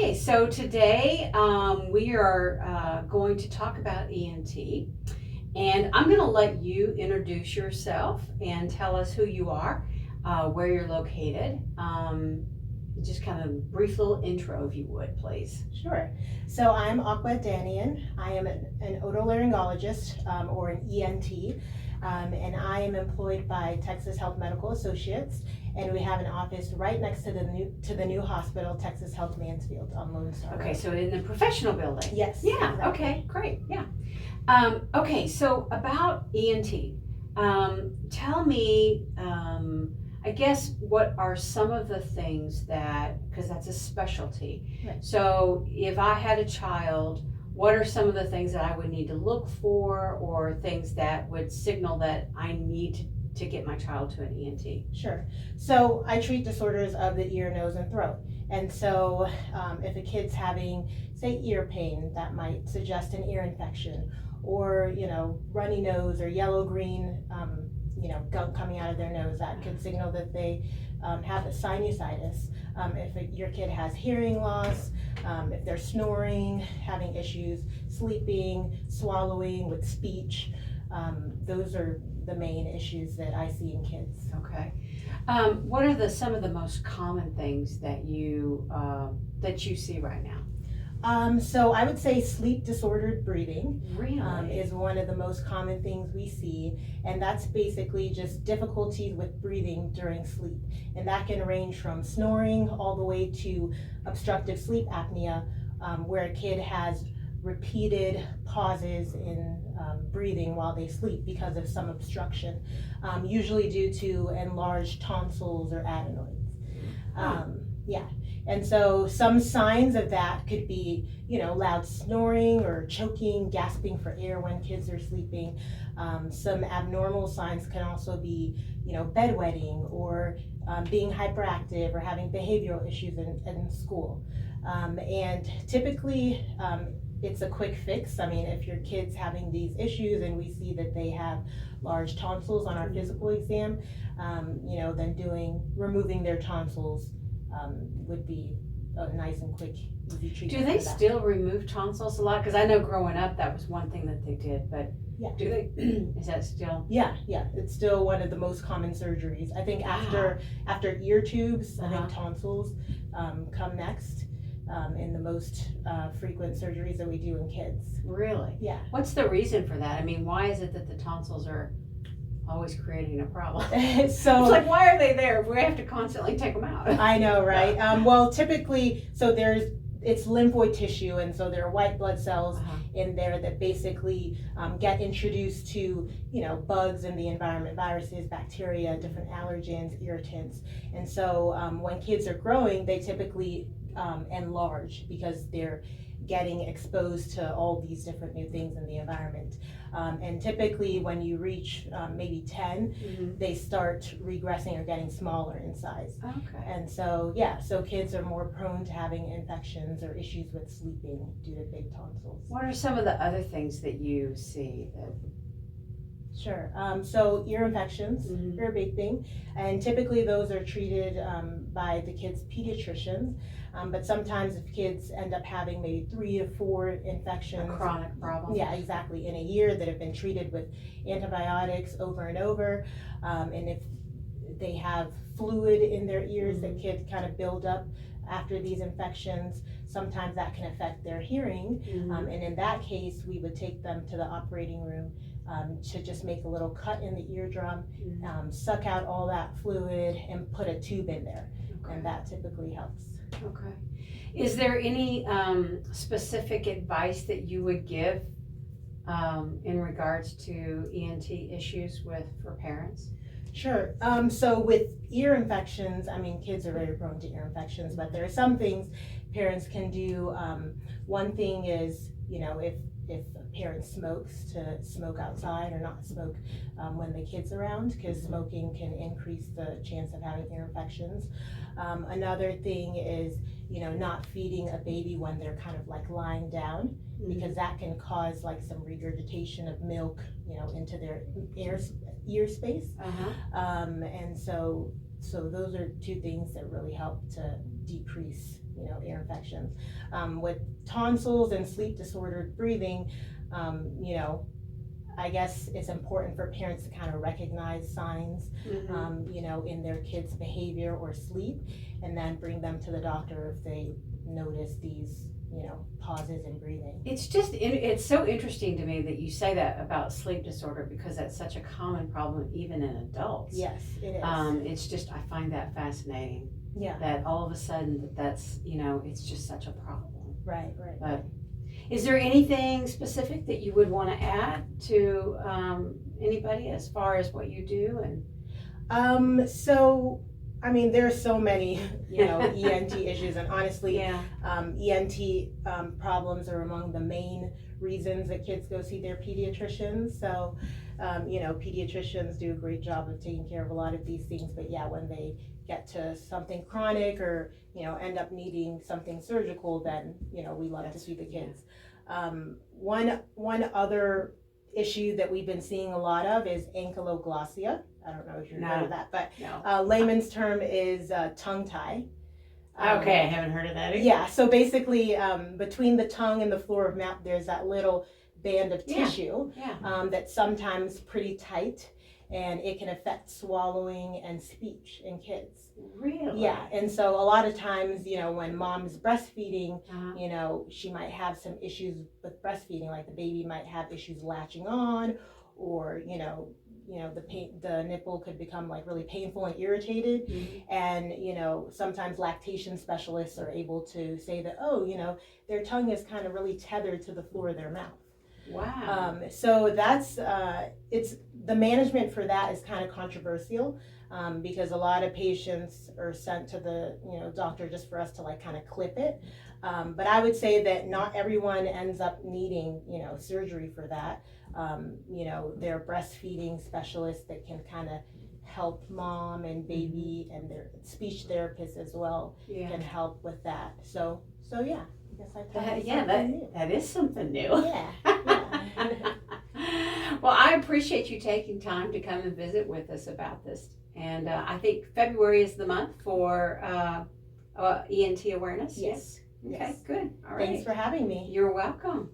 Okay, so today we are going to talk about ENT, and I'm going to let you introduce yourself and tell us who you are, where you're located. Just kind of a brief little intro, if you would, please. Sure. So I'm DANIYAN. I am an otolaryngologist or an ENT, and I am employed by Texas Health Medical Associates, and we have an office right next to the new hospital, Texas Health Mansfield on Lone Star Okay, Road. so in the professional building. Yes. Yeah. Exactly. Okay. Great. Yeah. Okay. So about ENT, tell me. I guess what are some of the things that, because that's a specialty. Right. So if I had a child, what are some of the things that I would need to look for, or things that would signal that I need to get my child to an ENT? Sure. So I treat disorders of the ear, nose, and throat. And so if a kid's having, say, ear pain, that might suggest an ear infection, or, runny nose or yellow-green, gunk coming out of their nose, that could signal that they have a sinusitis. If your kid has hearing loss, if they're snoring, having issues sleeping, swallowing with speech, those are the main issues that I see in kids. Okay. What are some of the most common things that you see right now? So I would say sleep disordered breathing Really? is one of the most common things we see, and that's basically just difficulties with breathing during sleep, and that can range from snoring all the way to obstructive sleep apnea, where a kid has repeated pauses in breathing while they sleep because of some obstruction, usually due to enlarged tonsils or adenoids. Yeah. And so some signs of that could be, loud snoring or choking, gasping for air when kids are sleeping. Some abnormal signs can also be, bedwetting or being hyperactive or having behavioral issues in school. And typically, it's a quick fix. I mean, if your kid's having these issues and we see that they have large tonsils on our physical exam, then removing their tonsils would be a nice and quick, easy treatment. Do they still remove tonsils a lot? Because I know growing up that was one thing that they did, but yeah. Do they? Is that still? Yeah, it's still one of the most common surgeries. I think after ear tubes, I think tonsils come next in the most frequent surgeries that we do in kids. Really? Yeah. What's the reason for that? I mean, why is it that the tonsils are always creating a problem? So it's like, why are they there if we have to constantly take them out? I know, right? Well, typically, so it's lymphoid tissue, and so there are white blood cells in there that basically get introduced to, bugs in the environment, viruses, bacteria, different allergens, irritants. And so when kids are growing, they typically enlarge because they're getting exposed to all these different new things in the environment. And typically when you reach maybe 10, they start regressing or getting smaller in size. Okay. And so, so kids are more prone to having infections or issues with sleeping due to big tonsils. What are some of the other things that you see? Sure. So ear infections are a big thing, and typically those are treated by the kids' pediatricians. But sometimes if kids end up having maybe 3 to 4 infections, a chronic problem. Yeah, exactly, in a year that have been treated with antibiotics over and over, and if they have fluid in their ears that could kind of build up after these infections, sometimes that can affect their hearing. And in that case, we would take them to the operating room to just make a little cut in the eardrum, suck out all that fluid, and put a tube in there. Okay. And that typically helps. Okay. Is there any specific advice that you would give in regards to ENT issues for parents? Sure. So with ear infections, I mean, kids are very prone to ear infections, but there are some things parents can do. One thing is, if a parent smokes, to smoke outside or not smoke when the kid's around, because smoking can increase the chance of having ear infections. Another thing is, not feeding a baby when they're kind of like lying down, because that can cause like some regurgitation of milk, into their ear space. And so So those are two things that really help to decrease, ear infections. With tonsils and sleep disordered breathing, I guess it's important for parents to kind of recognize signs, in their kids' behavior or sleep, and then bring them to the doctor if they notice these, pauses in breathing. It's so interesting to me that you say that about sleep disorder, because that's such a common problem even in adults. Yes, it is. I find that fascinating. Yeah. That all of a sudden that's, it's just such a problem. Right. But is there anything specific that you would want to add to anybody as far as what you do? So, there are so many, ENT issues, and honestly, ENT problems are among the main reasons that kids go see their pediatricians. So, pediatricians do a great job of taking care of a lot of these things, but when they get to something chronic or, end up needing something surgical, then, we love to see the kids. One other issue that we've been seeing a lot of is ankylosing. I don't know if you've heard of that, but layman's term is tongue tie. Okay, I haven't heard of that either. Yeah, so basically between the tongue and the floor of mouth, there's that little band of tissue that's sometimes pretty tight, and it can affect swallowing and speech in kids. Really? Yeah, and so a lot of times, when mom's breastfeeding, she might have some issues with breastfeeding, like the baby might have issues latching on, or, the nipple could become like really painful and irritated. And, sometimes lactation specialists are able to say that, their tongue is kind of really tethered to the floor of their mouth. Wow. So that's, the management for that is kind of controversial, because a lot of patients are sent to the, doctor just for us to like kind of clip it. But I would say that not everyone ends up needing, surgery for that. There are breastfeeding specialists that can kind of help mom and baby, and their speech therapists as well can help with that. So yeah. That is something new. Yeah. Well, I appreciate you taking time to come and visit with us about this. And I think February is the month for ENT awareness. Yes. Okay, good. All right. Thanks for having me. You're welcome.